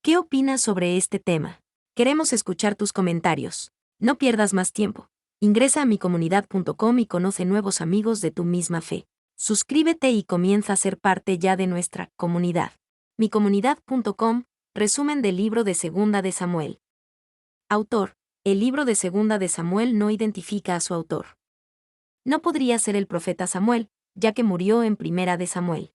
¿Qué opinas sobre este tema? Queremos escuchar tus comentarios. No pierdas más tiempo. Ingresa a micomunidad.com y conoce nuevos amigos de tu misma fe. Suscríbete y comienza a ser parte ya de nuestra comunidad. Micomunidad.com, resumen del libro de Segunda de Samuel. Autor: el libro de Segunda de Samuel no identifica a su autor. No podría ser el profeta Samuel, ya que murió en Primera de Samuel.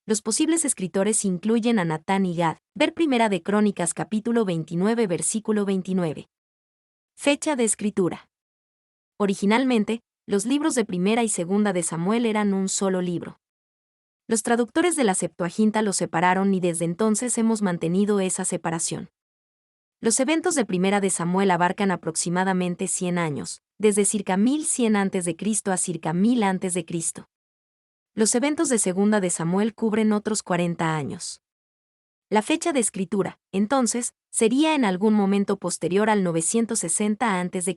Los posibles escritores incluyen a Natán y Gad. Ver Primera de Crónicas capítulo 29 versículo 29. Fecha de escritura. Originalmente, los libros de Primera y Segunda de Samuel eran un solo libro. Los traductores de la Septuaginta los separaron y desde entonces hemos mantenido esa separación. Los eventos de Primera de Samuel abarcan aproximadamente 100 años, desde circa 1100 a.C. a circa 1000 a.C. Los eventos de Segunda de Samuel cubren otros 40 años. La fecha de escritura, entonces, sería en algún momento posterior al 960 a.C.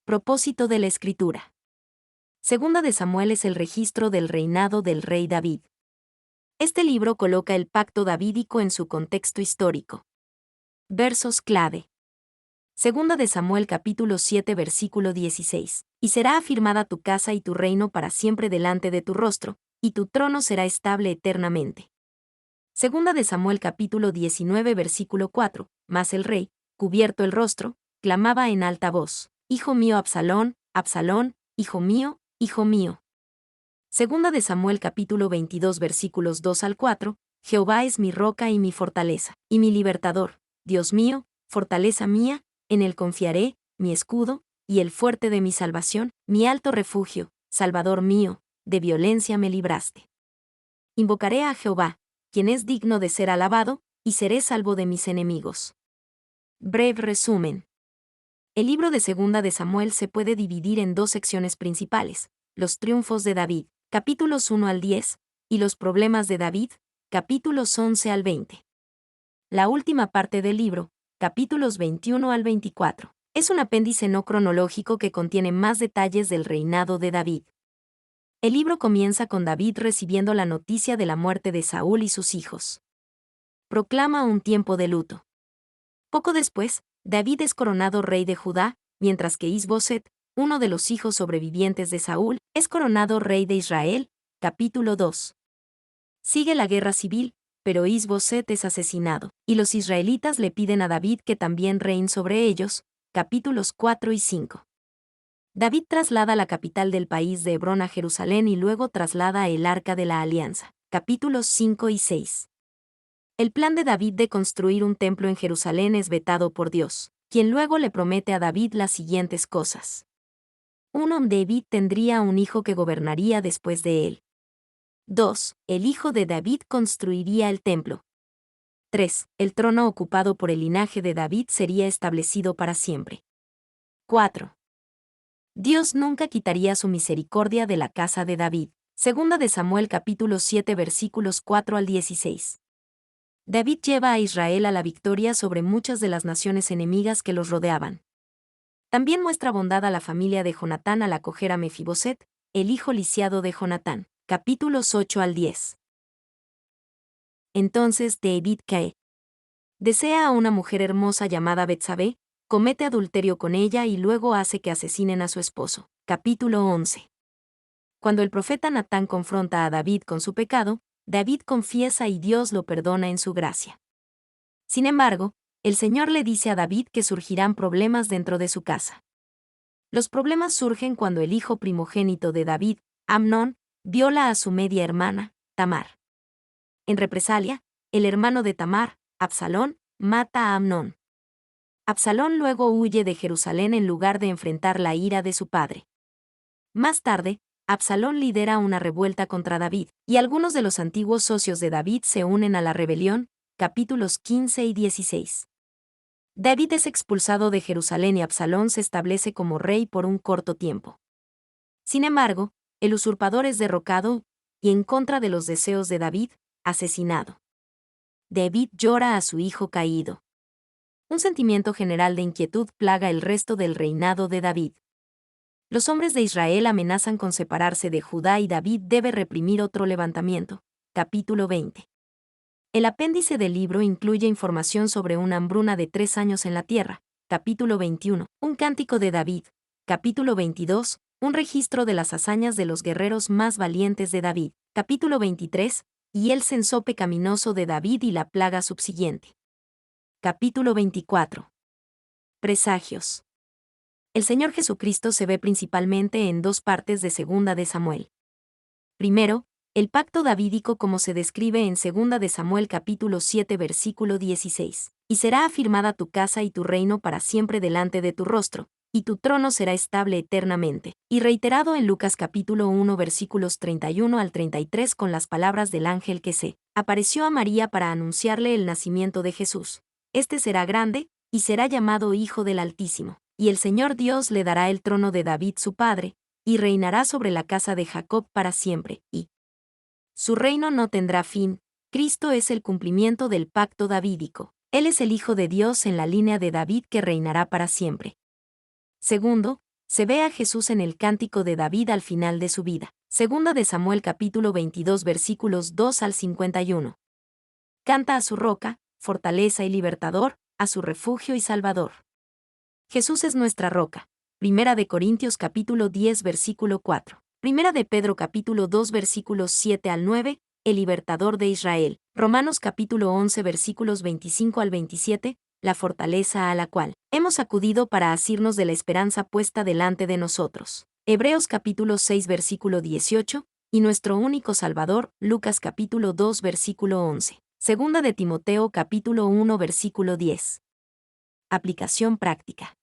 Propósito de la escritura. Segunda de Samuel es el registro del reinado del rey David. Este libro coloca el pacto davídico en su contexto histórico. Versos clave. Segunda de Samuel capítulo 7 versículo 16. Y será afirmada tu casa y tu reino para siempre delante de tu rostro, y tu trono será estable eternamente. Segunda de Samuel capítulo 19 versículo 4. Mas el rey, cubierto el rostro, clamaba en alta voz: Hijo mío Absalón, Absalón, hijo mío, hijo mío. Segunda de Samuel capítulo 22 versículos 2 al 4. Jehová es mi roca y mi fortaleza, y mi libertador, Dios mío, fortaleza mía, en él confiaré, mi escudo, y el fuerte de mi salvación, mi alto refugio, Salvador mío, de violencia me libraste. Invocaré a Jehová, quien es digno de ser alabado, y seré salvo de mis enemigos. Breve resumen. El libro de Segunda de Samuel se puede dividir en dos secciones principales: los triunfos de David, capítulos 1 al 10, y los problemas de David, capítulos 11 al 20. La última parte del libro, capítulos 21 al 24, es un apéndice no cronológico que contiene más detalles del reinado de David. El libro comienza con David recibiendo la noticia de la muerte de Saúl y sus hijos. Proclama un tiempo de luto. Poco después, David es coronado rey de Judá, mientras que Is-Boset, uno de los hijos sobrevivientes de Saúl, es coronado rey de Israel, capítulo 2. Sigue la guerra civil, pero Is-Boset es asesinado, y los israelitas le piden a David que también reine sobre ellos, capítulos 4 y 5. David traslada la capital del país de Hebrón a Jerusalén y luego traslada el Arca de la Alianza, capítulos 5 y 6. El plan de David de construir un templo en Jerusalén es vetado por Dios, quien luego le promete a David las siguientes cosas. 1. David tendría un hijo que gobernaría después de él. 2. El hijo de David construiría el templo. 3. El trono ocupado por el linaje de David sería establecido para siempre. 4. Dios nunca quitaría su misericordia de la casa de David. Segunda de Samuel capítulo 7 versículos 4 al 16. David lleva a Israel a la victoria sobre muchas de las naciones enemigas que los rodeaban. También muestra bondad a la familia de Jonatán al acoger a Mefiboset, el hijo lisiado de Jonatán. Capítulos 8 al 10. Entonces David cae. Desea a una mujer hermosa llamada Betsabé, comete adulterio con ella y luego hace que asesinen a su esposo. Capítulo 11. Cuando el profeta Natán confronta a David con su pecado, David confiesa y Dios lo perdona en su gracia. Sin embargo, el Señor le dice a David que surgirán problemas dentro de su casa. Los problemas surgen cuando el hijo primogénito de David, Amnón, viola a su media hermana, Tamar. En represalia, el hermano de Tamar, Absalón, mata a Amnón. Absalón luego huye de Jerusalén en lugar de enfrentar la ira de su padre. Más tarde, Absalón lidera una revuelta contra David, y algunos de los antiguos socios de David se unen a la rebelión, capítulos 15 y 16. David es expulsado de Jerusalén y Absalón se establece como rey por un corto tiempo. Sin embargo, el usurpador es derrocado, y en contra de los deseos de David, asesinado. David llora a su hijo caído. Un sentimiento general de inquietud plaga el resto del reinado de David. Los hombres de Israel amenazan con separarse de Judá y David debe reprimir otro levantamiento. Capítulo 20. El apéndice del libro incluye información sobre una hambruna de 3 años en la tierra, capítulo 21, un cántico de David, capítulo 22, un registro de las hazañas de los guerreros más valientes de David, capítulo 23, y el censo pecaminoso de David y la plaga subsiguiente. Capítulo 24. Presagios. El Señor Jesucristo se ve principalmente en dos partes de Segunda de Samuel. Primero, el pacto davídico como se describe en Segunda de Samuel capítulo 7 versículo 16. Y será afirmada tu casa y tu reino para siempre delante de tu rostro, y tu trono será estable eternamente. Y reiterado en Lucas capítulo 1 versículos 31 al 33 con las palabras del ángel que se apareció a María para anunciarle el nacimiento de Jesús. Este será grande, y será llamado Hijo del Altísimo. Y el Señor Dios le dará el trono de David su padre, y reinará sobre la casa de Jacob para siempre, y su reino no tendrá fin. Cristo es el cumplimiento del pacto davídico. Él es el Hijo de Dios en la línea de David que reinará para siempre. Segundo, se ve a Jesús en el cántico de David al final de su vida. Segunda de Samuel capítulo 22 versículos 2 al 51. Canta a su roca, fortaleza y libertador, a su refugio y salvador. Jesús es nuestra roca. Primera de Corintios capítulo 10 versículo 4. Primera de Pedro capítulo 2 versículos 7 al 9, el libertador de Israel. Romanos capítulo 11 versículos 25 al 27, la fortaleza a la cual hemos acudido para asirnos de la esperanza puesta delante de nosotros. Hebreos capítulo 6 versículo 18, y nuestro único Salvador, Lucas capítulo 2 versículo 11. Segunda de Timoteo capítulo 1 versículo 10. Aplicación práctica.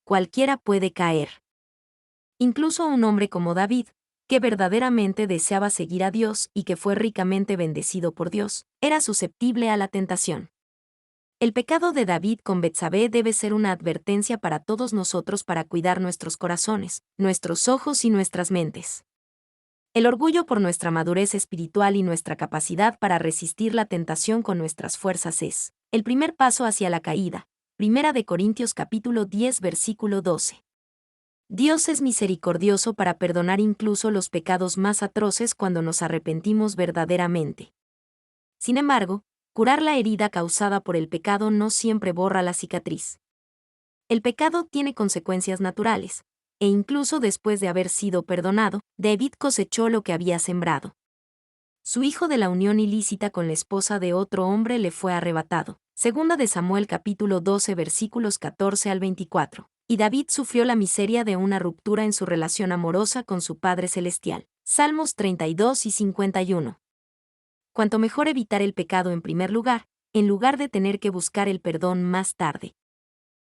Cualquiera puede caer. Incluso un hombre como David, que verdaderamente deseaba seguir a Dios y que fue ricamente bendecido por Dios, era susceptible a la tentación. El pecado de David con Betsabé debe ser una advertencia para todos nosotros para cuidar nuestros corazones, nuestros ojos y nuestras mentes. El orgullo por nuestra madurez espiritual y nuestra capacidad para resistir la tentación con nuestras fuerzas es el primer paso hacia la caída. Primera de Corintios capítulo 10 versículo 12. Dios es misericordioso para perdonar incluso los pecados más atroces cuando nos arrepentimos verdaderamente. Sin embargo, curar la herida causada por el pecado no siempre borra la cicatriz. El pecado tiene consecuencias naturales, e incluso después de haber sido perdonado, David cosechó lo que había sembrado. Su hijo de la unión ilícita con la esposa de otro hombre le fue arrebatado. Segunda de Samuel capítulo 12 versículos 14 al 24. Y David sufrió la miseria de una ruptura en su relación amorosa con su Padre Celestial. Salmos 32 y 51. Cuanto mejor evitar el pecado en primer lugar, en lugar de tener que buscar el perdón más tarde.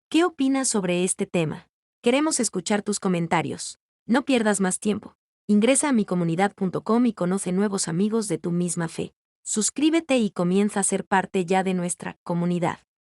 ¿Qué opinas sobre este tema? Queremos escuchar tus comentarios. No pierdas más tiempo. Ingresa a micomunidad.com y conoce nuevos amigos de tu misma fe. Suscríbete y comienza a ser parte ya de nuestra comunidad.